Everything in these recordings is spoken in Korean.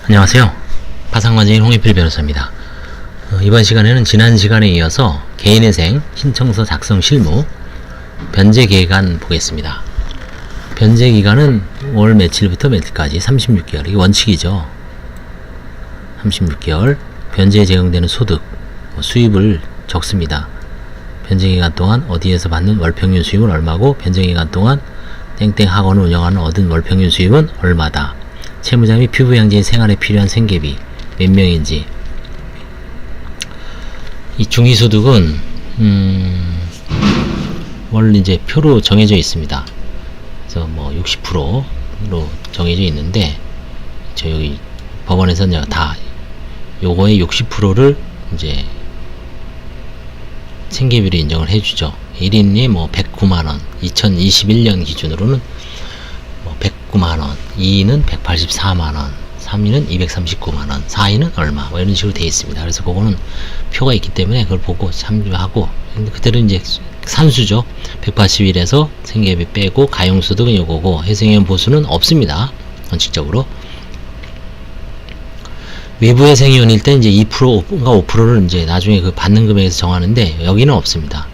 안녕하세요. 파상관제인 홍익필 변호사입니다. 이번 시간에는 지난 시간에 이어서 개인회생 신청서 작성 실무 변제기간 보겠습니다. 변제기간은 월 며칠부터 며칠까지 36개월. 이게 원칙이죠. 36개월. 변제에 제공되는 소득, 수입을 적습니다. 변제기간 동안 어디에서 받는 월평균 수입은 얼마고, 변제기간 동안 땡땡 학원을 운영하는 얻은 월평균 수입은 얼마다. 채무자 및 피부양자의 생활에 필요한 생계비 몇 명인지. 이 중위소득은 월 이제 표로 정해져 있습니다. 그래서 뭐 60%로 정해져 있는데, 저희 법원에서는 다 요거의 60%를 이제 생계비로 인정을 해주죠. 1인이 뭐 109만원, 2021년 기준으로는 뭐 109만원, 2인은 184만원, 3인은 239만원, 4인은 얼마, 뭐 이런 식으로 되어 있습니다. 그래서 그거는 표가 있기 때문에 그걸 보고 참조하고, 그대로 이제 산수죠. 180일에서 생계비 빼고 가용소득은 요거고, 회생연 보수는 없습니다. 원칙적으로. 외부 회생연일 때 이제 2%가 5%를 이제 나중에 그 받는 금액에서 정하는데, 여기는 없습니다.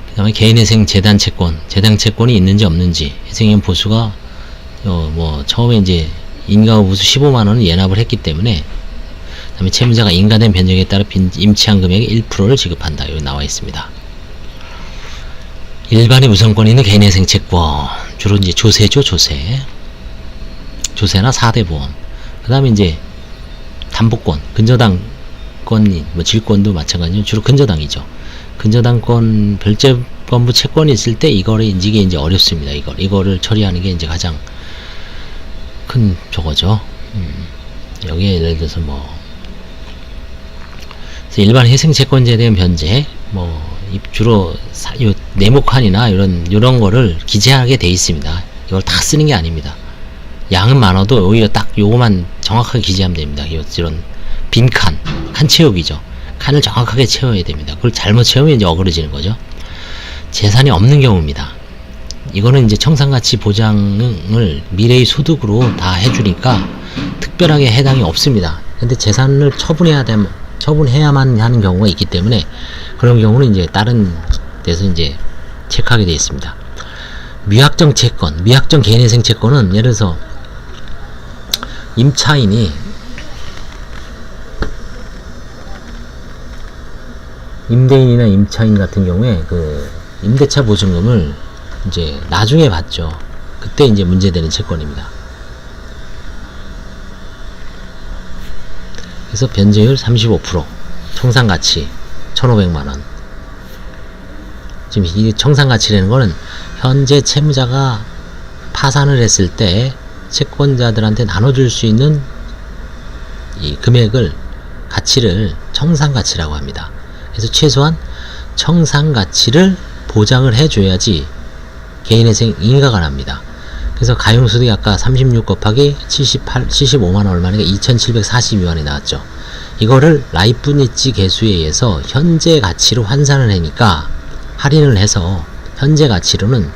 그 다음에 개인회생 재단 채권이 있는지 없는지, 회생연 보수가 뭐 처음에 이제 인가후 보수 15만원을 예납을 했기 때문에, 그 다음에 채무자가 인가된 변경에 따라 임치한 금액의 1%를 지급한다. 여기 나와 있습니다. 일반의 우선권이 있는 개인회생 채권, 주로 이제 조세죠. 조세나 4대 보험. 그 다음에 이제 담보권, 근저당권이, 뭐 질권도 마찬가지로 주로 근저당이죠. 근저당권 별제권부 채권이 있을 때 이게 이제 어렵습니다. 이거를 처리하는 게 이제 가장 큰 저거죠. 여기에 예를 들어서 뭐 일반 회생채권제에 대한 변제, 뭐 주로 네모칸이나 이런 거를 기재하게 돼 있습니다. 이걸 다 쓰는 게 아닙니다. 양은 많아도 오히려 딱 요거만 정확하게 기재하면 됩니다. 이런 빈 칸 채우기죠. 칸을 정확하게 채워야 됩니다. 그걸 잘못 채우면 이제 어그러지는 거죠. 재산이 없는 경우입니다. 이거는 이제 청산가치 보장을 미래의 소득으로 다 해주니까 특별하게 해당이 없습니다. 근데 재산을 처분해야만 하는 경우가 있기 때문에, 그런 경우는 이제 다른 데서 이제 체크하게 되어 있습니다. 미확정 채권, 미확정 개인회생 채권은 예를 들어서 임대인이나 임차인 같은 경우에 그 임대차 보증금을 이제 나중에 받죠. 그때 이제 문제되는 채권입니다. 그래서 변제율 35%, 청산가치 1,500만원. 지금 이 청산가치라는 거는 현재 채무자가 파산을 했을 때 채권자들한테 나눠줄 수 있는 이 금액을, 가치를 청산가치라고 합니다. 그래서 최소한 청산가치를 보장을 해줘야지 개인회생 인가가 납니다. 그래서 가용소득이 아까 36 곱하기 75만원 얼마니까 2,742만원이 나왔죠. 이거를 라이프니츠 계수에 의해서 현재 가치로 환산을 하니까, 할인을 해서 현재 가치로는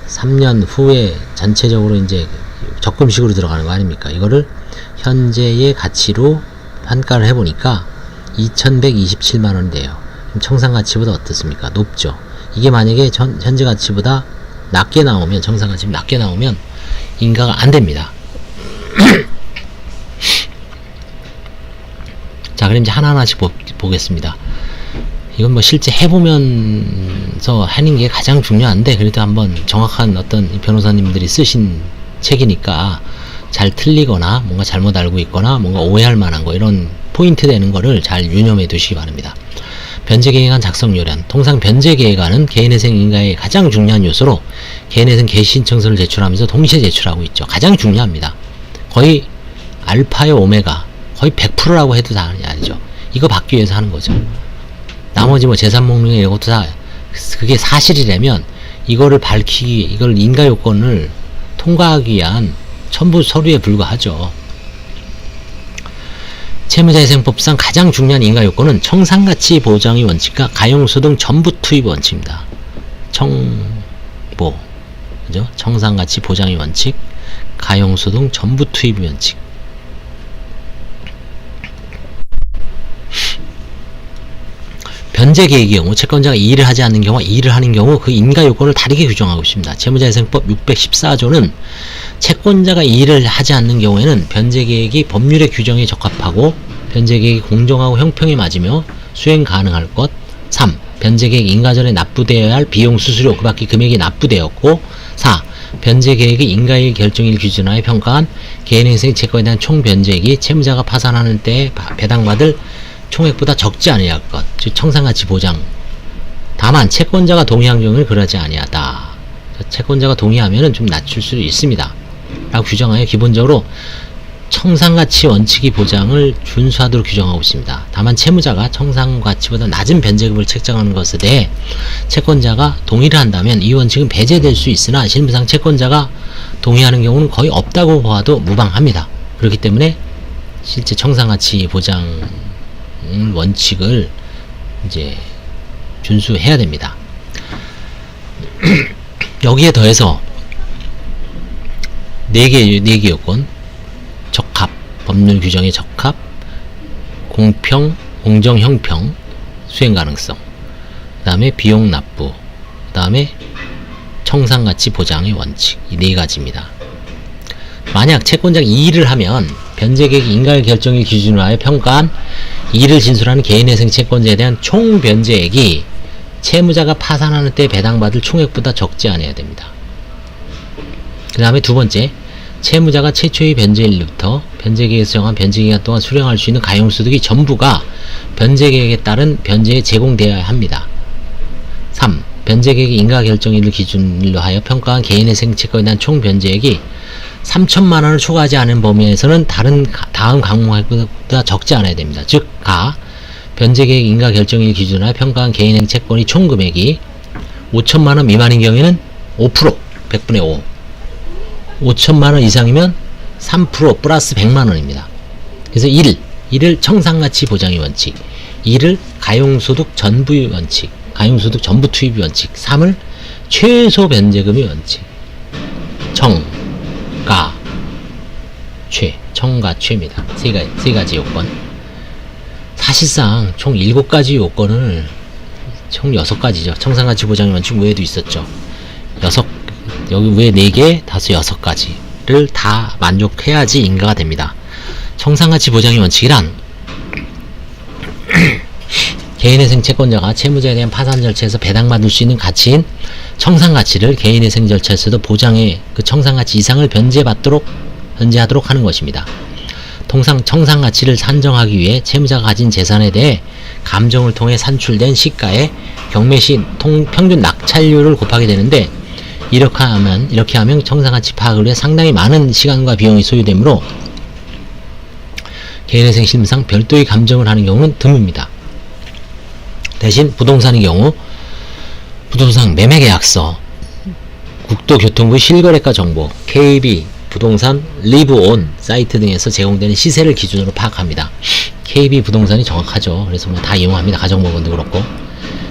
3년 후에 전체적으로 이제 적금식으로 들어가는 거 아닙니까? 이거를 현재의 가치로 환가를 해보니까 2,127만원이 돼요. 청산가치보다 어떻습니까? 높죠. 이게 만약에 현재 가치보다 낮게 나오면, 청산가치 낮게 나오면 인가가 안 됩니다. 자, 그럼 이제 하나하나씩 보겠습니다. 이건 뭐 실제 해보면서 하는 게 가장 중요한데, 그래도 한번 정확한 어떤 변호사님들이 쓰신 책이니까 잘 틀리거나 뭔가 잘못 알고 있거나 뭔가 오해할 만한 거, 이런 포인트 되는 거를 잘 유념해 두시기 바랍니다. 변제계획안 작성 요령. 통상 변제계획안은 개인회생 인가의 가장 중요한 요소로 개인회생 개시신청서를 제출하면서 동시에 제출하고 있죠. 가장 중요합니다. 거의 알파의 오메가, 거의 100%라고 해도 다 아니죠. 이거 받기 위해서 하는 거죠. 나머지 뭐 재산 목록에 이것도 다 그게 사실이라면 이거를 이걸 인가 요건을 통과하기 위한 첨부 서류에 불과하죠. 채무자회생법상 가장 중요한 인가 요건은 청산가치 보장의 원칙과 가용소득 전부 투입 원칙입니다. 청보, 그죠? 청산가치 보장의 원칙, 가용소득 전부 투입 원칙. 변제계획의 경우 채권자가 이의를 하지 않는 경우와 이의를 하는 경우 그 인가 요건을 다르게 규정하고 있습니다. 채무자회생법 614조는 채권자가 이의를 하지 않는 경우에는 변제계획이 법률의 규정에 적합하고 변제계획이 공정하고 형평에 맞으며 수행 가능할 것. 3. 변제계획 인가 전에 납부되어야 할 비용 수수료 그 밖의 금액이 납부되었고. 4. 변제계획의 인가일 결정일 기준하에 평가한 개인행생 채권에 대한 총 변제액이 채무자가 파산하는 때에 배당받을 총액보다 적지 아니할 것, 즉 청산가치 보장. 다만 채권자가 동의한 경우에 그러지 아니하다. 채권자가 동의하면은 좀 낮출 수 있습니다. 라고 규정하여 기본적으로 청산가치 원칙이 보장을 준수하도록 규정하고 있습니다. 다만 채무자가 청산가치보다 낮은 변제금을 책정하는 것에 대해 채권자가 동의를 한다면 이 원칙은 배제될 수 있으나 실무상 채권자가 동의하는 경우는 거의 없다고 보아도 무방합니다. 그렇기 때문에 실제 청산가치 보장 원칙을 이제 준수해야 됩니다. 여기에 더해서 4개 요건, 적합, 법률 규정의 적합, 공평, 공정, 형평, 수행 가능성, 그 다음에 비용 납부, 그 다음에 청산가치 보장의 원칙, 이 4가지입니다. 만약 채권자가 이의를 하면 변제계획 인가일 결정일 기준으로 하여 평가한 이의를 진술하는 개인회생 채권자에 대한 총 변제액이 채무자가 파산하는 때 배당받을 총액보다 적지 않아야 됩니다. 그 다음에 두 번째, 채무자가 최초의 변제일부터 변제계획에서 정한 변제기간 동안 수령할 수 있는 가용소득이 전부가 변제계획에 따른 변제에 제공되어야 합니다. 3. 변제계획의 인가결정일을 기준으로 하여 평가한 개인회생 채권에 대한 총 변제액이 3천만원을 초과하지 않은 범위에서는 다음 항목보다 적지 않아야 됩니다. 즉, 가. 변제계획 인가결정일 기준으로 하여 평가한 개인행 채권의 총 금액이 5천만원 미만인 경우에는 5%, 100분의 5. 5천만원 이상이면 3% 플러스 100만원입니다. 그래서 1을 청산가치 보장의 원칙, 2를 가용소득 전부의 원칙, 가용소득 전부 투입의 원칙, 3을 최소 변제금의 원칙. 가, 최, 청가, 최입니다. 세 가지 요건. 사실상 총 7가지 요건을 총 6가지죠. 청산가치 보장의 원칙 외에도 있었죠. 여기 외에 4개, 6가지를 다 만족해야지 인가가 됩니다. 청산가치 보장의 원칙이란 개인회생 채권자가 채무자에 대한 파산 절차에서 배당받을 수 있는 가치인 청산가치를 개인회생 절차에서도 보장해 그 청산가치 이상을 변제하도록 하는 것입니다. 통상 청산가치를 산정하기 위해 채무자가 가진 재산에 대해 감정을 통해 산출된 시가의 경매시 평균 낙찰률을 곱하게 되는데, 이렇게 하면 청산가치 파악을 위해 상당히 많은 시간과 비용이 소요되므로 개인회생 실무상 별도의 감정을 하는 경우는 드뭅니다. 대신 부동산의 경우 부동산 매매계약서, 국토교통부 실거래가 정보, KB 부동산 리브온 사이트 등에서 제공되는 시세를 기준으로 파악합니다. KB 부동산이 정확하죠. 그래서 다 이용합니다. 가정법원도 그렇고.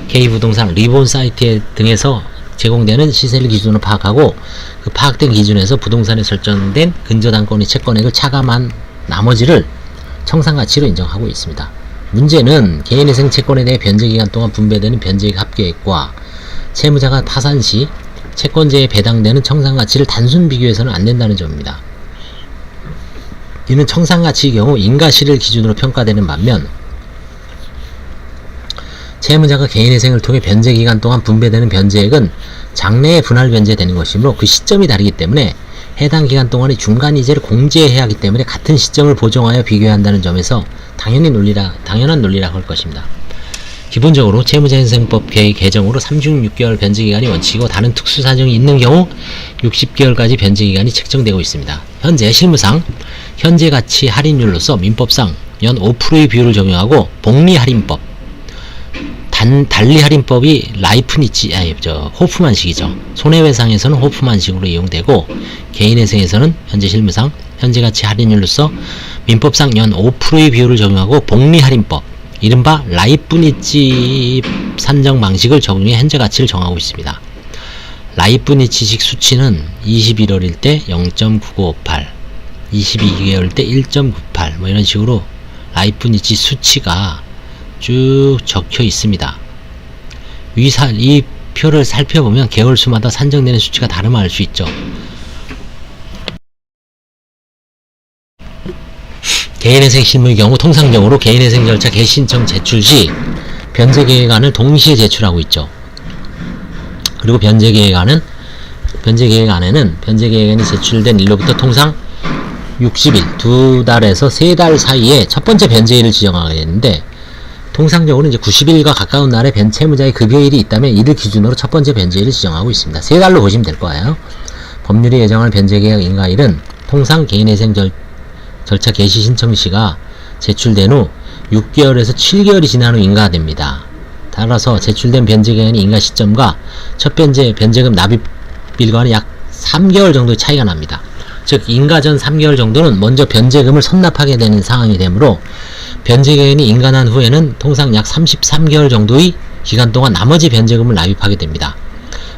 KB 부동산 리브온 사이트 등에서 제공되는 시세를 기준으로 파악하고, 그 파악된 기준에서 부동산에 설정된 근저당권의 채권액을 차감한 나머지를 청산가치로 인정하고 있습니다. 문제는 개인회생 채권에 대해 변제기간 동안 분배되는 변제액 합계액과 채무자가 파산 시 채권자에 배당되는 청산가치를 단순 비교해서는 안 된다는 점입니다. 이는 청산가치의 경우 인가시를 기준으로 평가되는 반면, 채무자가 개인회생을 통해 변제기간 동안 분배되는 변제액은 장래에 분할 변제되는 것이므로 그 시점이 다르기 때문에 해당 기간 동안의 중간이자를 공제해야 하기 때문에 같은 시점을 보정하여 비교해야 한다는 점에서 당연한 논리라고 할 것입니다. 기본적으로 채무자회생법 개정으로 36개월 변제기간이 원칙이고 다른 특수사정이 있는 경우 60개월까지 변제기간이 책정되고 있습니다. 현재 실무상 현재가치 할인율로서 민법상 연 5%의 비율을 적용하고 복리할인법, 달리할인법이 호프만식이죠. 손해배상에서는 호프만식으로 이용되고, 개인회생에서는 현재 실무상 현재가치 할인율로서 민법상 연 5%의 비율을 적용하고 복리할인법, 이른바 라이프니츠 산정 방식을 적용해 현재가치를 정하고 있습니다. 라이프니츠식 수치는 21월일 때 0.9958, 22개월 때 1.98, 뭐 이런 식으로 라이프니츠 수치가 쭉 적혀 있습니다. 이 표를 살펴보면 개월수마다 산정되는 수치가 다름을 알 수 있죠. 개인회생 실무의 경우 통상적으로 개인회생 절차 개시신청 제출 시 변제계획안을 동시에 제출하고 있죠. 그리고 변제계획안에는 변제계획안이 제출된 일로부터 통상 60일, 2달에서 3달 사이에 첫 번째 변제일을 지정하게 되는데, 통상적으로 이제 90일과 가까운 날에 채무자의 급여일이 있다면 이를 기준으로 첫 번째 변제일을 지정하고 있습니다. 3달로 보시면 될 거예요. 법률이 예정할 변제계획 인가일은 통상 개인회생 절차 개시 신청 시가 제출된 후 6개월에서 7개월이 지난 후 인가됩니다. 따라서 제출된 변제계획안의 인가 시점과 첫 변제금 납입일과는 약 3개월 정도의 차이가 납니다. 즉 인가 전 3개월 정도는 먼저 변제금을 선납하게 되는 상황이 되므로 변제계획안이 인가난 후에는 통상 약 33개월 정도의 기간 동안 나머지 변제금을 납입하게 됩니다.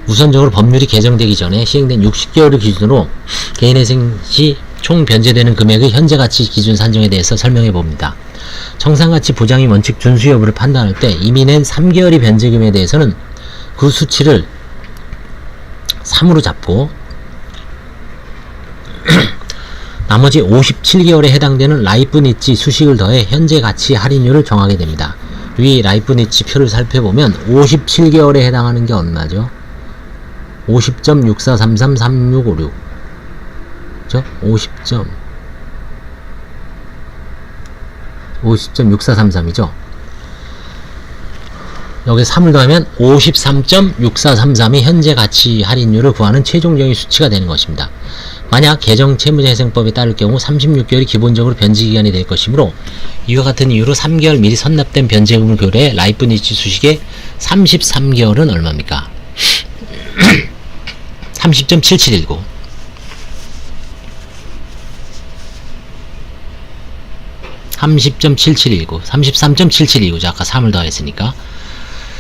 우선적으로 법률이 개정되기 전에 시행된 60개월을 기준으로 개인회생 시 총 변제되는 금액의 현재가치 기준 산정에 대해서 설명해 봅니다. 청산가치 보장의 원칙 준수 여부를 판단할 때 이미 낸 3개월의 변제금에 대해서는 그 수치를 3으로 잡고 나머지 57개월에 해당되는 라이프니츠 수식을 더해 현재 가치 할인율을 정하게 됩니다. 위 라이프니츠 표를 살펴보면 57개월에 해당하는 게 얼마죠? 50.64333656 그죠? 50.6433이죠. 여기 3을 더하면 53.6433이 현재 가치 할인율을 구하는 최종적인 수치가 되는 것입니다. 만약 개정 채무자회생법에 따를 경우 36개월이 기본적으로 변제기간이 될 것이므로 이와 같은 이유로 3개월 미리 선납된 변제금을 고려해 라이프니츠 수식의 33개월은 얼마입니까? 30.7719 30.7719 33.7719죠. 아까 3을 더했으니까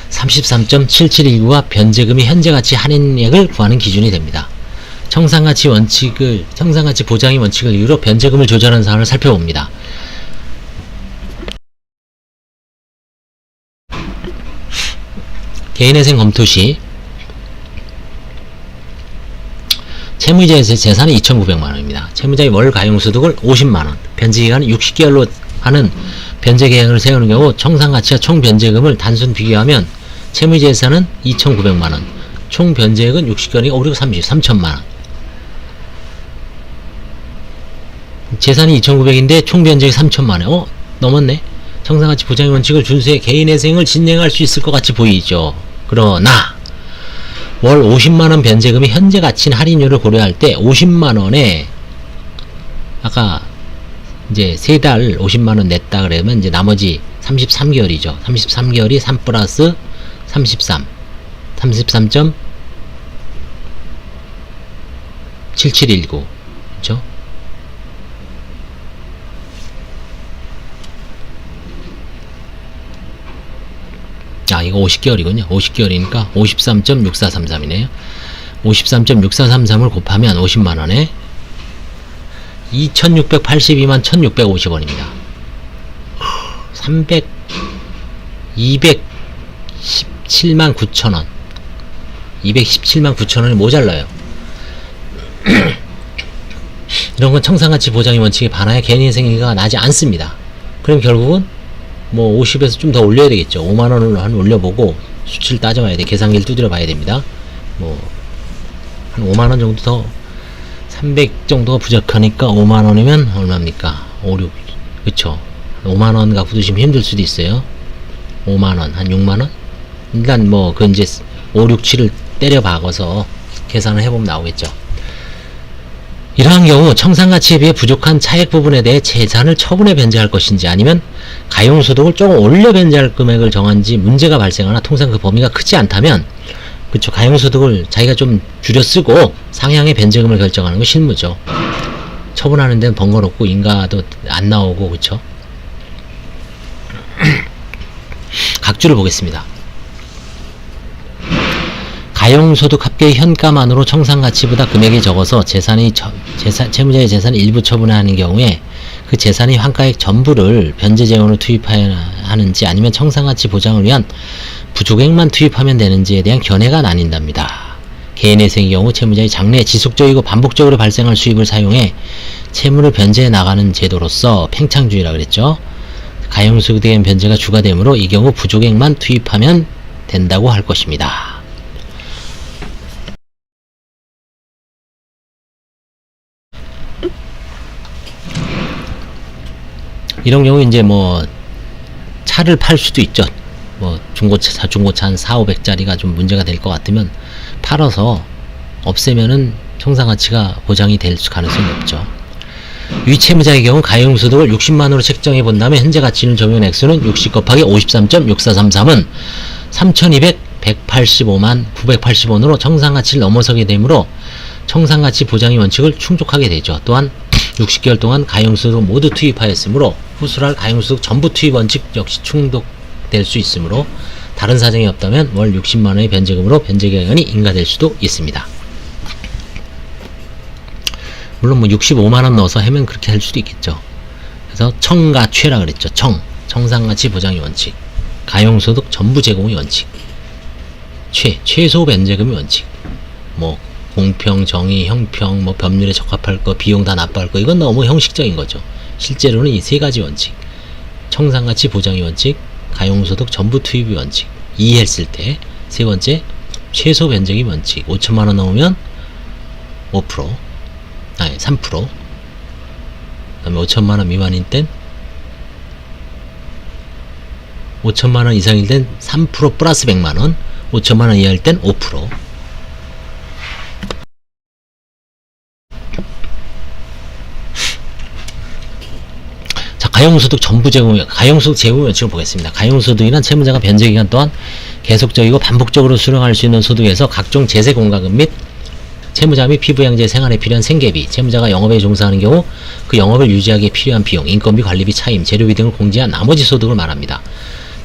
33.7719가 변제금이 현재가치 할인액을 구하는 기준이 됩니다. 청산가치 보장의 원칙을 이유로 변제금을 조절하는 사항을 살펴봅니다. 개인회생 검토 시 채무자의 재산이 2,900만원입니다. 채무자의 월 가용소득을 50만원, 변제기간은 60개월로 하는 변제계획을 세우는 경우 청산가치와 총 변제금을 단순 비교하면 채무자 재산은 2,900만원, 총 변제액은 60개월이니까 5, 6, 30, 3,000만원. 재산이 2,900인데 총 변제액이 3,000만원. 넘었네. 청산가치 보장의 원칙을 준수해 개인회생을 진행할 수 있을 것 같이 보이죠. 그러나 월 50만원 변제금이 현재 가치 할인율을 고려할 때 50만원에 아까 이제 3달 50만원 냈다 그러면 이제 나머지 33개월이죠. 33개월이 3 플러스 33 33.7719 그렇죠? 아, 이거 50개월이군요. 50개월이니까 53.6433이네요. 53.6433을 곱하면 50만원에 2682만 1650원입니다. 217만 9천원. 217만 9천원이 모자라요. 이런 건 청산가치 보장의 원칙에 반하여 개인회생위가 나지 않습니다. 그럼 결국은 뭐 50에서 좀 더 올려야 되겠죠. 5만원을 한 올려보고 수치를 따져봐야 돼. 계산기를 두드려 봐야 됩니다. 뭐 한 5만원 정도 더 300 정도가 부족하니까 5만원이면 얼마입니까? 5, 6 그쵸. 5만원 갖고 두시면 힘들 수도 있어요. 5만원 한 6만원? 일단 뭐 그 이제 5, 6, 7을 때려 박아서 계산을 해보면 나오겠죠. 이러한 경우 청산가치에 비해 부족한 차액 부분에 대해 재산을 처분해 변제할 것인지 아니면 가용소득을 조금 올려 변제할 금액을 정한지 문제가 발생하나 통상 그 범위가 크지 않다면 그쵸, 가용소득을 자기가 좀 줄여 쓰고 상향의 변제금을 결정하는 거 실무죠. 처분하는 데는 번거롭고 인가도 안 나오고 그쵸. 각주를 보겠습니다. 가용소득 합계 현가만으로 청산가치보다 금액이 적어서 채무자의 재산을 일부 처분하는 경우에 그 재산이 환가액 전부를 변제재원으로 투입해야 하는지 아니면 청산가치 보장을 위한 부족액만 투입하면 되는지에 대한 견해가 나뉜답니다. 개인회생의 경우 채무자의 장래 지속적이고 반복적으로 발생할 수입을 사용해 채무를 변제해 나가는 제도로서 팽창주의라 그랬죠. 가용소득에 대한 변제가 주가되므로 이 경우 부족액만 투입하면 된다고 할 것입니다. 이런 경우 이제 뭐 차를 팔 수도 있죠. 뭐 중고차 한 4,500짜리가 좀 문제가 될 것 같으면 팔아서 없애면은 청산가치가 보장이 될 가능성이 높죠. 위채무자의 경우 가용소득을 60만원으로 책정해 본다면 현재 가치는 적용 액수는 60 곱하기 53.6433은 3,285만 980원으로 청산가치를 넘어서게 되므로 청산가치 보장의 원칙을 충족하게 되죠. 또한 60개월 동안 가용소득을 모두 투입하였으므로 후술할 가용소득 전부 투입 원칙 역시 충족될 수 있으므로 다른 사정이 없다면 월 60만원의 변제금으로 변제기간이 인가될 수도 있습니다. 물론 뭐 65만원 넣어서 하면 그렇게 할 수도 있겠죠. 그래서 청가최라 그랬죠. 청산가치 보장의 원칙, 가용소득 전부 제공의 원칙, 최소 변제금의 원칙, 뭐 공평, 정의, 형평, 뭐 법률에 적합할 거, 비용 다 납부할 거, 이건 너무 형식적인 거죠. 실제로는 이 세 가지 원칙, 청산가치 보장의 원칙, 가용소득 전부 투입의 원칙, 이해했을 때 세 번째 최소 변제금 원칙, 5천만원 넘으면 5%, 아니 3%, 그 다음에 5천만원 미만인 땐 5천만원 이상일 땐 3% 플러스 100만원, 5천만원 이하일 땐 5%. 가용소득 전부 제공, 가용소득 제공 원칙을 보겠습니다. 가용소득이란 채무자가 변제기간 동안 계속적이고 반복적으로 수령할 수 있는 소득에서 각종 제세 공과금 및 채무자 및 피부양제 생활에 필요한 생계비, 채무자가 영업에 종사하는 경우 그 영업을 유지하기에 필요한 비용, 인건비, 관리비, 차임, 재료비 등을 공제한 나머지 소득을 말합니다.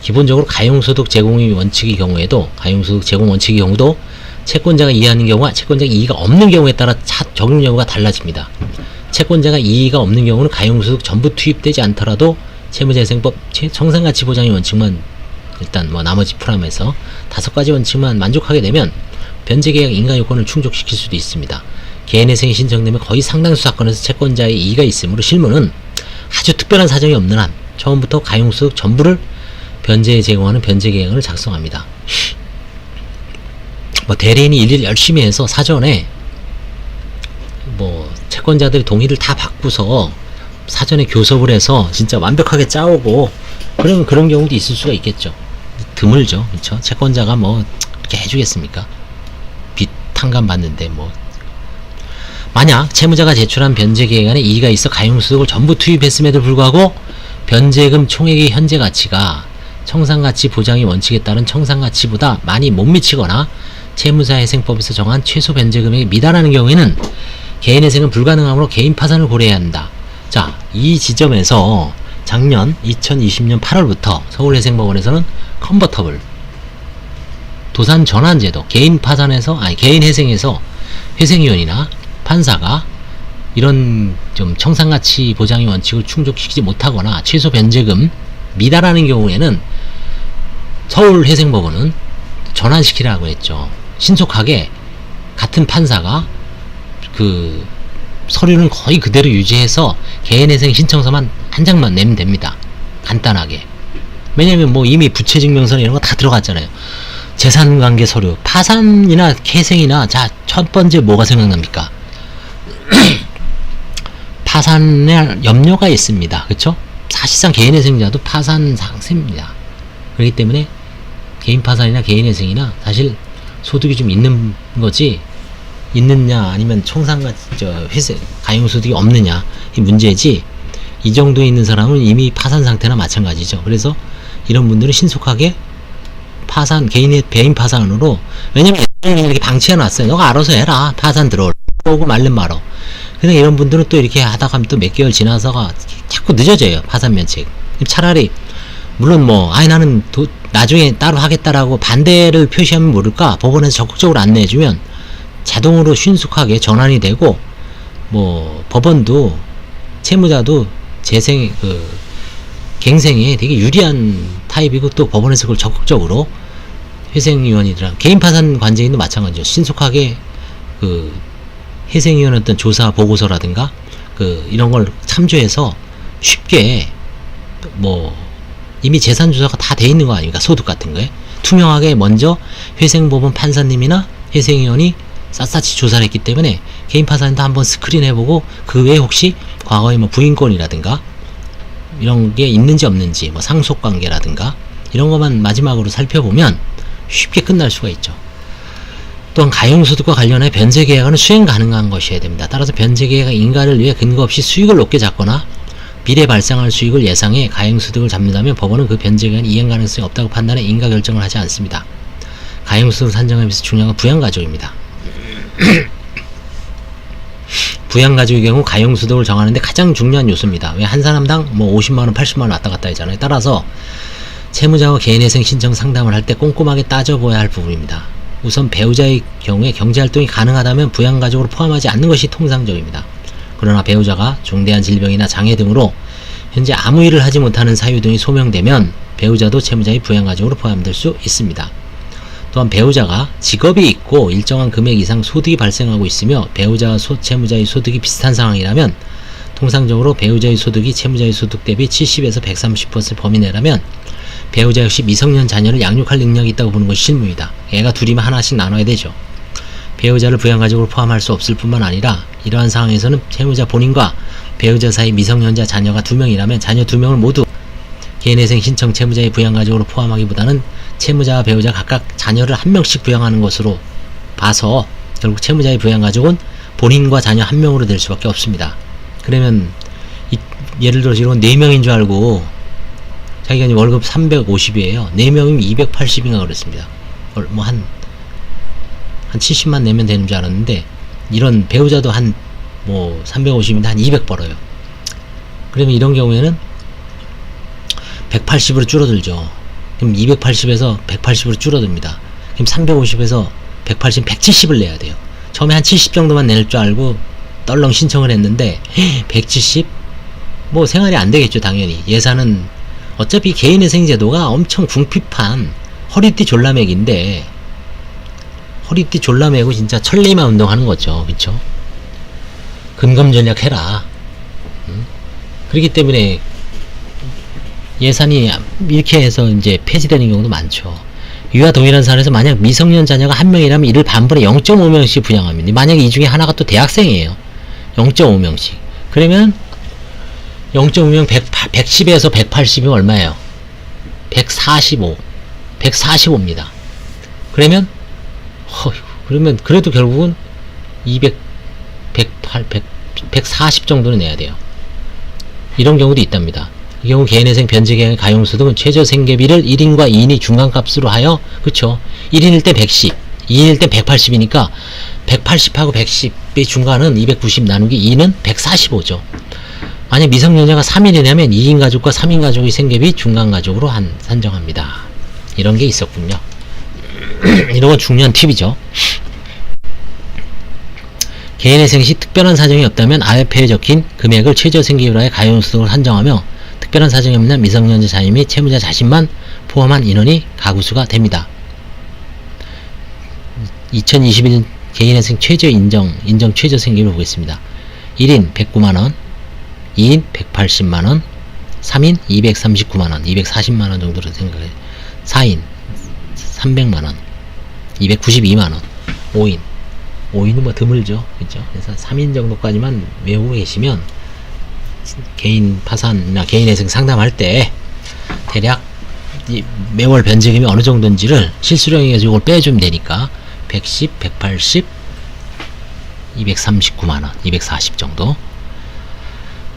기본적으로 가용소득 제공의 원칙의 경우에도, 가용소득 제공 원칙의 경우도 채권자가 이해하는 경우와 채권자가 이의가 없는 경우에 따라 적용 여부가 달라집니다. 채권자가 이의가 없는 경우는 가용소득 전부 투입되지 않더라도 채무자회생법 청산가치 보장의 원칙만 일단 뭐 나머지 포함해서 5가지 원칙만 만족하게 되면 변제계약 인가 요건을 충족시킬 수도 있습니다. 개인회생이 신청되면 거의 상당수 사건에서 채권자의 이의가 있으므로 실무는 아주 특별한 사정이 없는 한 처음부터 가용소득 전부를 변제에 제공하는 변제계약을 작성합니다. 뭐 대리인이 일일 열심히 해서 사전에 뭐 채권자들의 동의를 다 받고서 사전에 교섭을 해서 진짜 완벽하게 짜오고 그런 경우도 있을 수가 있겠죠. 드물죠. 그렇죠? 채권자가 뭐 그렇게 해주겠습니까? 빚 탕감 받는데 뭐. 만약 채무자가 제출한 변제계획안에 이의가 있어 가용소득을 전부 투입했음에도 불구하고 변제금 총액의 현재 가치가 청산가치 보장의 원칙에 따른 청산가치보다 많이 못 미치거나 채무자회생법에서 정한 최소 변제금액에 미달하는 경우에는 개인회생은 불가능하므로 개인 파산을 고려해야 한다. 자, 이 지점에서 작년 2020년 8월부터 서울회생법원에서는 컨버터블 도산 전환제도, 개인 파산에서 개인 회생에서 회생위원이나 판사가 이런 좀 청산가치 보장의 원칙을 충족시키지 못하거나 최소 변제금 미달하는 경우에는 서울회생법원은 전환시키라고 했죠. 신속하게 같은 판사가 그 서류는 거의 그대로 유지해서 개인회생 신청서만 한 장만 내면 됩니다. 간단하게. 왜냐면 뭐 이미 부채증명서나 이런 거 다 들어갔잖아요. 재산관계 서류, 파산이나 회생이나, 자, 첫 번째 뭐가 생각납니까? 파산에 염려가 있습니다. 그쵸? 사실상 개인회생자도 파산 상세입니다. 그렇기 때문에 개인 파산이나 개인회생이나 사실 소득이 좀 있는 거지, 있느냐 아니면 회생 가용소득이 없느냐 이 문제지, 이 정도에 있는 사람은 이미 파산 상태나 마찬가지죠. 그래서 이런 분들은 신속하게 파산, 개인 파산으로, 왜냐면 이렇게 방치해 놨어요. 너가 알아서 해라. 파산 들어오고 말른 말어. 그냥 이런 분들은 또 이렇게 하다 가면 또 몇 개월 지나서가 자꾸 늦어져요. 파산 면책. 차라리 물론 뭐 나는 나중에 따로 하겠다라고 반대를 표시하면 모를까 법원에서 적극적으로 안내해주면 자동으로迅速하게 전환이 되고, 뭐 법원도 채무자도 갱생에 되게 유리한 타입이고, 또 법원에서 그걸 적극적으로 회생위원이랑 개인 파산 관제인도 마찬가지죠. 신속하게 회생위원 어떤 조사 보고서라든가 이런 걸 참조해서 쉽게 뭐 이미 재산 조사가 다 돼 있는 거 아닙니까? 소득 같은 거에 투명하게 먼저 회생법원 판사님이나 회생위원이 샅샅이 조사를 했기 때문에 개인 파산도 한번 스크린 해보고 그 외에 혹시 과거에 뭐 부인권이라든가 이런 게 있는지 없는지, 뭐 상속 관계라든가 이런 것만 마지막으로 살펴보면 쉽게 끝날 수가 있죠. 또한 가용소득과 관련해 변제계약은 수행 가능한 것이어야 됩니다. 따라서 변제계약은 인가를 위해 근거 없이 수익을 높게 잡거나 미래 발생할 수익을 예상해 가용소득을 잡는다면 법원은 그 변제계약은 이행 가능성이 없다고 판단해 인가 결정을 하지 않습니다. 가용소득을 산정하면서 중요한 건 부양가족입니다. 부양가족의 경우 가용소득을 정하는데 가장 중요한 요소입니다. 왜 한 사람당 뭐 50만원, 80만원 왔다 갔다 하잖아요. 따라서 채무자와 개인회생 신청 상담을 할 때 꼼꼼하게 따져보아야 할 부분입니다. 우선 배우자의 경우에 경제활동이 가능하다면 부양가족으로 포함하지 않는 것이 통상적입니다. 그러나 배우자가 중대한 질병이나 장애 등으로 현재 아무 일을 하지 못하는 사유 등이 소명되면 배우자도 채무자의 부양가족으로 포함될 수 있습니다. 또한 배우자가 직업이 있고 일정한 금액 이상 소득이 발생하고 있으며 배우자와 채무자의 소득이 비슷한 상황이라면, 통상적으로 배우자의 소득이 채무자의 소득 대비 70에서 130% 범위 내라면 배우자 역시 미성년 자녀를 양육할 능력이 있다고 보는 것이 실무입니다. 애가 둘이면 하나씩 나눠야 되죠. 배우자를 부양가족으로 포함할 수 없을 뿐만 아니라 이러한 상황에서는 채무자 본인과 배우자 사이 미성년자 자녀가 2명이라면 자녀 2명을 모두 개인회생 신청 채무자의 부양가족으로 포함하기보다는 채무자와 배우자 각각 자녀를 1명씩 부양하는 것으로 봐서 결국 채무자의 부양가족은 본인과 자녀 1명으로 될 수밖에 없습니다. 그러면 예를 들어서 이런 4명인 줄 알고 자기가 월급 350이에요. 4명이면 280인가 그랬습니다. 뭐 한 70만 내면 되는 줄 알았는데, 이런 배우자도 뭐 350인데 한 200 벌어요. 그러면 이런 경우에는 180으로 줄어들죠. 그럼 280에서 180으로 줄어듭니다. 그럼 350에서 180, 170을 내야 돼요. 처음에 한 70 정도만 낼 줄 알고 떨렁 신청을 했는데 170? 뭐 생활이 안 되겠죠, 당연히. 예산은 어차피 개인회생제도가 엄청 궁핍한 허리띠 졸라매기인데, 허리띠 졸라매고 진짜 천리만 운동하는 거죠. 그쵸? 금검전략 해라. 그렇기 때문에 예산이 이렇게 해서 이제 폐지되는 경우도 많죠. 이와 동일한 사안에서 만약 미성년 자녀가 1명이라면 이를 반번에 0.5명씩 부양합니다. 만약에 이 중에 하나가 또 대학생이에요. 0.5명씩. 그러면 0.5명 110에서 180이면 얼마예요? 145. 145입니다. 그러면 그러면 그래도 결국은 140 정도는 내야 돼요. 이런 경우도 있답니다. 이 경우 개인회생 변제계약의 가용소득은 최저 생계비를 1인과 2인이 중간값으로 하여, 그쵸? 1인일 때 110, 2인일 때 180이니까 180하고 110의 중간은 290 나누기 2는 145죠. 만약 미성년자가 3인이라면 2인 가족과 3인 가족의 생계비 중간 가족으로 산정합니다. 이런 게 있었군요. 이런 건 중요한 팁이죠. 개인회생 시 특별한 사정이 없다면 IF에 적힌 금액을 최저 생계비로 하여 가용소득을 산정하며, 특별한 사정이 없는 미성년자 자녀 및 채무자 자신만 포함한 인원이 가구수가 됩니다. 2021 개인회생 최저 인정 최저 생계비를 보겠습니다. 1인 109만원, 2인 180만원, 3인 239만원, 240만원 정도로 생각해요. 4인 300만원, 292만원, 5인은 뭐 드물죠. 그죠? 그래서 3인 정도까지만 외우고 계시면 개인 파산이나 개인회생 상담할 때 대략 매월 변제금이 어느 정도인지를 실수령해가지고 이걸 빼주면 되니까 110, 180, 239만원, 240 정도.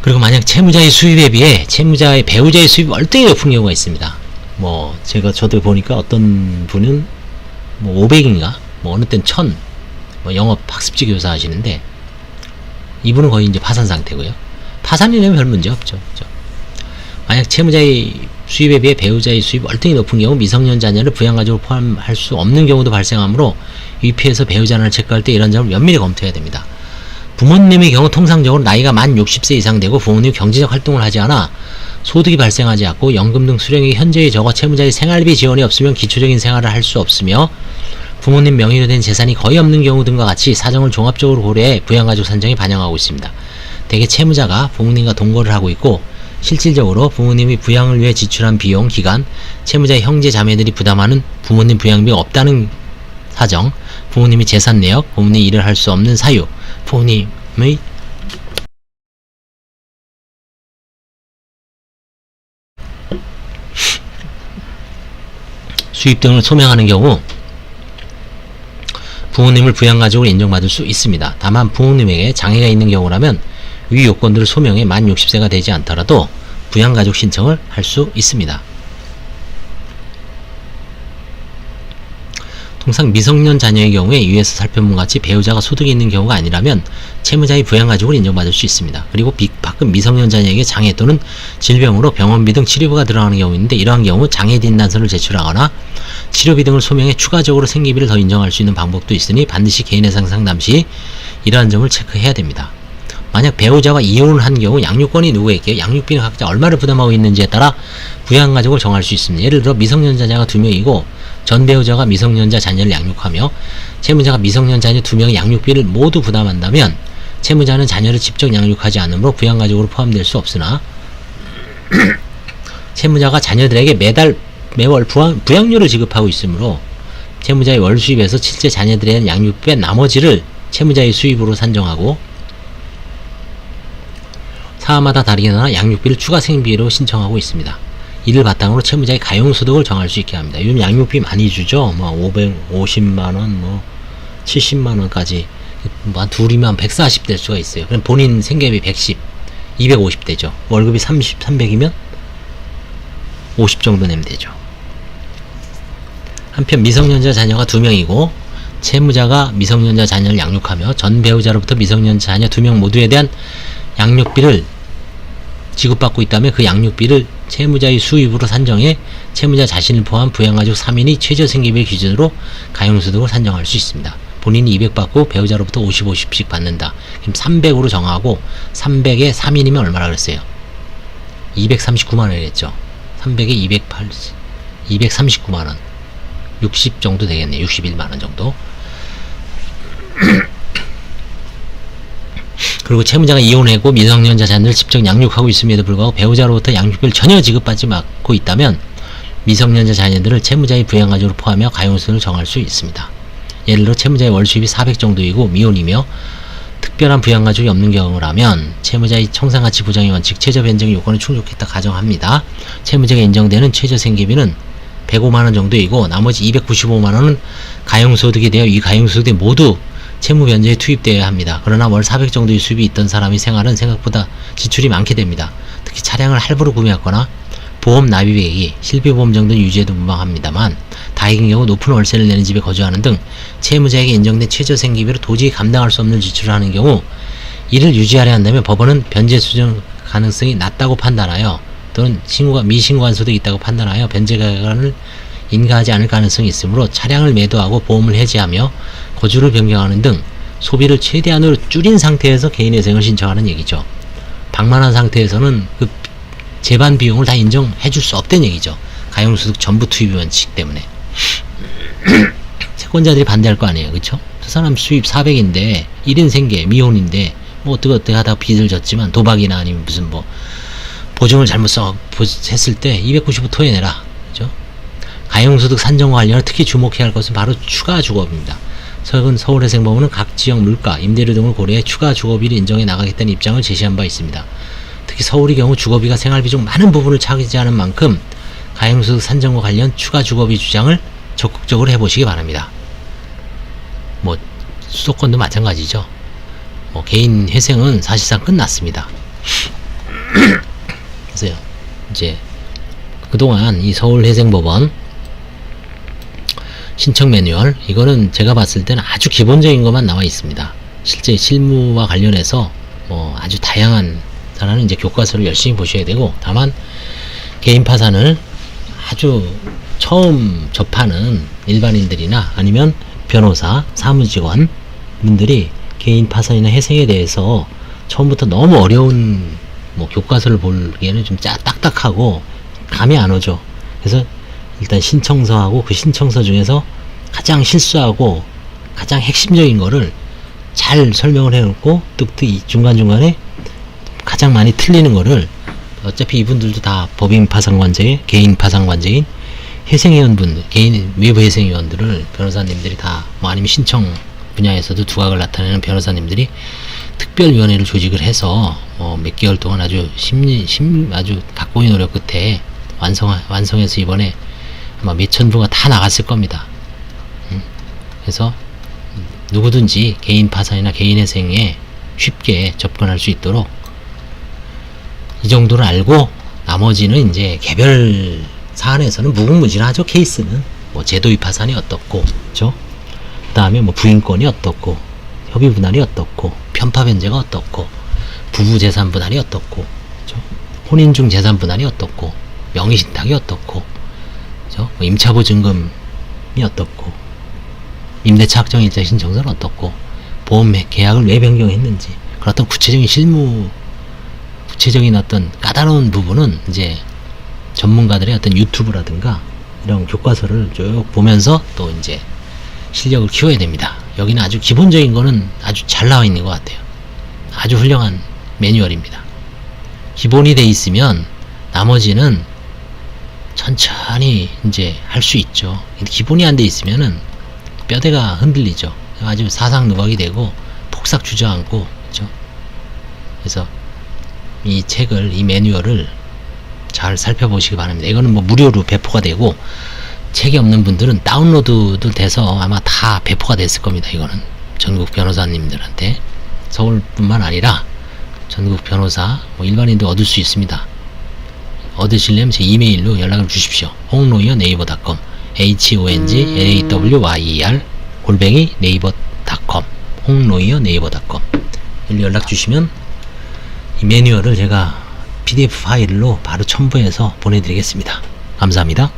그리고 만약 채무자의 수입에 비해 배우자의 수입이 월등히 높은 경우가 있습니다. 뭐 저도 보니까 어떤 분은 뭐 500인가 뭐 어느 땐 1000, 뭐 영업 학습지 교사 하시는데, 이분은 거의 이제 파산 상태고요. 파산이라면 별 문제 없죠. 그죠? 만약 채무자의 수입에 비해 배우자의 수입이 월등히 높은 경우 미성년 자녀를 부양가족으로 포함할 수 없는 경우도 발생하므로 위피에서 배우자를 체크할 때 이런 점을 면밀히 검토해야 됩니다. 부모님의 경우 통상적으로 나이가 만 60세 이상 되고 부모님이 경제적 활동을 하지 않아 소득이 발생하지 않고 연금 등 수령액이 현저히 적어 채무자의 생활비 지원이 없으면 기초적인 생활을 할 수 없으며 부모님 명의로 된 재산이 거의 없는 경우 등과 같이 사정을 종합적으로 고려해 부양가족 산정에 반영하고 있습니다. 대개 채무자가 부모님과 동거를 하고 있고 실질적으로 부모님이 부양을 위해 지출한 비용, 기간, 채무자의 형제 자매들이 부담하는 부모님 부양비가 없다는 사정, 부모님이 재산 내역, 부모님이 일을 할 수 없는 사유, 부모님의 수입 등을 소명하는 경우 부모님을 부양가족으로 인정받을 수 있습니다. 다만 부모님에게 장애가 있는 경우라면 위 요건들을 소명해 만 60세가 되지 않더라도 부양가족 신청을 할 수 있습니다. 통상 미성년 자녀의 경우에 위에서 살펴본 같이 배우자가 소득이 있는 경우가 아니라면 채무자의 부양가족으로 인정받을 수 있습니다. 그리고 가끔 미성년 자녀에게 장애 또는 질병으로 병원비 등 치료비가 들어가는 경우 있는데 이러한 경우 장애 진단서를 제출하거나 치료비 등을 소명해 추가적으로 생계비를 더 인정할 수 있는 방법도 있으니 반드시 개인해상 상담 시 이러한 점을 체크해야 됩니다. 만약 배우자가 이혼을 한 경우 양육권이 누구에게 양육비는 각자 얼마를 부담하고 있는지에 따라 부양가족을 정할 수 있습니다. 예를 들어 미성년 자녀가 2명이고 전 배우자가 미성년자 자녀를 양육하며 채무자가 미성년 자녀 2명의 양육비를 모두 부담한다면 채무자는 자녀를 직접 양육하지 않으므로 부양가족으로 포함될 수 없으나 채무자가 자녀들에게 매월 부양료를 지급하고 있으므로 채무자의 월 수입에서 실제 자녀들에 대한 양육비 뺀 나머지를 채무자의 수입으로 산정하고 사업마다 다르게나 양육비를 추가 생비로 신청하고 있습니다. 이를 바탕으로 채무자의 가용소득을 정할 수 있게 합니다. 요즘 양육비 많이 주죠. 뭐 550만원, 뭐 70만원까지 한 둘이면 140 될 수가 있어요. 그럼 본인 생계비 110, 250 되죠. 월급이 30, 300이면 50 정도 내면 되죠. 한편 미성년자 자녀가 2명이고 채무자가 미성년자 자녀를 양육하며 전 배우자로부터 미성년자 자녀 2명 모두에 대한 양육비를 지급받고 있다면 그 양육비를 채무자의 수입으로 산정해 채무자 자신을 포함 부양가족 3인이 최저생계비 기준으로 가용소득을 산정할 수 있습니다. 본인이 200 받고 배우자로부터 50, 50씩 받는다. 그럼 300으로 정하고 300에 3인이면 얼마나 그랬어요? 239만원이랬죠. 300에 239만원 60 정도 되겠네요. 61만원 정도. 그리고 채무자가 이혼했고 미성년자 자녀를 직접 양육하고 있음에도 불구하고 배우자로부터 양육비를 전혀 지급받지 않고 있다면 미성년자 자녀들을 채무자의 부양가족으로 포함하여 가용소득을 정할 수 있습니다. 예를 들어 채무자의 월 수입이 400 정도이고 미혼이며 특별한 부양가족이 없는 경우라면 채무자의 청산가치 보장의 원칙, 최저 변정 요건을 충족했다 가정합니다. 채무자가 인정되는 최저 생계비는 105만원 정도이고 나머지 295만원은 가용소득이 되어 이 가용소득이 모두 채무 변제에 투입되어야 합니다. 그러나 월 400 정도의 수입이 있던 사람의 생활은 생각보다 지출이 많게 됩니다. 특히 차량을 할부로 구매하거나 보험 납입액이 실비보험 정도는 유지해도 무방합니다만 다행인 경우 높은 월세를 내는 집에 거주하는 등 채무자에게 인정된 최저 생계비로 도저히 감당할 수 없는 지출을 하는 경우 이를 유지하려 한다면 법원은 변제 수정 가능성이 낮다고 판단하여 또는 미신고한 소득이 있다고 판단하여 변제 가격을 인가하지 않을 가능성이 있으므로 차량을 매도하고 보험을 해지하며 거주를 변경하는 등 소비를 최대한으로 줄인 상태에서 개인회생을 신청하는 얘기죠. 방만한 상태에서는 그 재반 비용을 다 인정해 줄 수 없다는 얘기죠. 가용소득 전부 투입 원칙 때문에. 채권자들이 반대할 거 아니에요. 그쵸? 그 사람 수입 400인데 1인 생계 미혼인데 뭐 어떻게 하다가 빚을 졌지만 도박이나 아니면 무슨 뭐 보증을 잘못 했을 때 295 토해내라. 그죠? 가용소득 산정과 관련해 특히 주목해야 할 것은 바로 추가 주거비입니다. 최근 서울회생법원은 각 지역 물가, 임대료 등을 고려해 추가 주거비를 인정해 나가겠다는 입장을 제시한 바 있습니다. 특히 서울의 경우 주거비가 생활비 중 많은 부분을 차지하는 만큼 가용소득 산정과 관련 추가 주거비 주장을 적극적으로 해보시기 바랍니다. 뭐 수도권도 마찬가지죠. 뭐 개인 회생은 사실상 끝났습니다. 그래서 이제 그동안 이 서울회생법원 신청 매뉴얼 이거는 제가 봤을 때는 아주 기본적인 것만 나와 있습니다. 실제 실무와 관련해서 뭐 아주 다양한 사람은 이제 교과서를 열심히 보셔야 되고 다만 개인 파산을 아주 처음 접하는 일반인들이나 아니면 변호사, 사무직원 분들이 개인 파산이나 회생에 대해서 처음부터 너무 어려운 교과서를 보기에는 좀 딱딱하고 감이 안 오죠. 그래서 일단 신청서하고 그 신청서 중에서 가장 실수하고 가장 핵심적인 거를 잘 설명을 해놓고 뚝뚝이 중간중간에 가장 많이 틀리는 거를, 어차피 이분들도 다 법인 파산관제, 개인 파산관제인 회생위원분들, 개인 외부 회생위원들을 변호사님들이 다 아니면 신청 분야에서도 두각을 나타내는 변호사님들이 특별위원회를 조직을 해서 몇 개월 동안 아주 아주 각고의 노력 끝에 완성해서 이번에 아마 몇천 부가 다 나갔을 겁니다. 그래서 누구든지 개인 파산이나 개인 회생에 쉽게 접근할 수 있도록 이 정도를 알고, 나머지는 이제 개별 사안에서는 무궁무진하죠. 케이스는 제도의 파산이 어떻고, 그렇죠? 그 다음에 부인권이 어떻고, 협의 분할이 어떻고, 편파 변제가 어떻고, 부부 재산 분할이 어떻고, 그렇죠? 혼인 중 재산 분할이 어떻고, 명의 신탁이 어떻고, 그렇죠? 임차보증금이 어떻고, 임대차 확정일자 신청서는 어떻고, 보험 계약을 왜 변경했는지, 그런 어떤 구체적인 어떤 까다로운 부분은 이제 전문가들의 어떤 유튜브라든가 이런 교과서를 쭉 보면서 또 이제 실력을 키워야 됩니다. 여기는 아주 기본적인 거는 아주 잘 나와 있는 것 같아요. 아주 훌륭한 매뉴얼입니다. 기본이 돼 있으면 나머지는 천천히 이제 할 수 있죠. 기본이 안 돼 있으면은 뼈대가 흔들리죠. 아주 사상 누각이 되고 폭삭 주저앉고, 그렇죠? 그래서 이 책을, 이 매뉴얼을 잘 살펴보시기 바랍니다. 이거는 무료로 배포가 되고, 책이 없는 분들은 다운로드도 돼서 아마 다 배포가 됐을 겁니다. 이거는 전국 변호사님들한테, 서울뿐만 아니라 전국 변호사 일반인도 얻을 수 있습니다. 얻으시려면 제 이메일로 연락을 주십시오. 홍로이어 네이버.com HONGLAWYER @네이버.com 홍로이어 네이버.com 일로 연락 주시면 이 매뉴얼을 제가 PDF 파일로 바로 첨부해서 보내드리겠습니다. 감사합니다.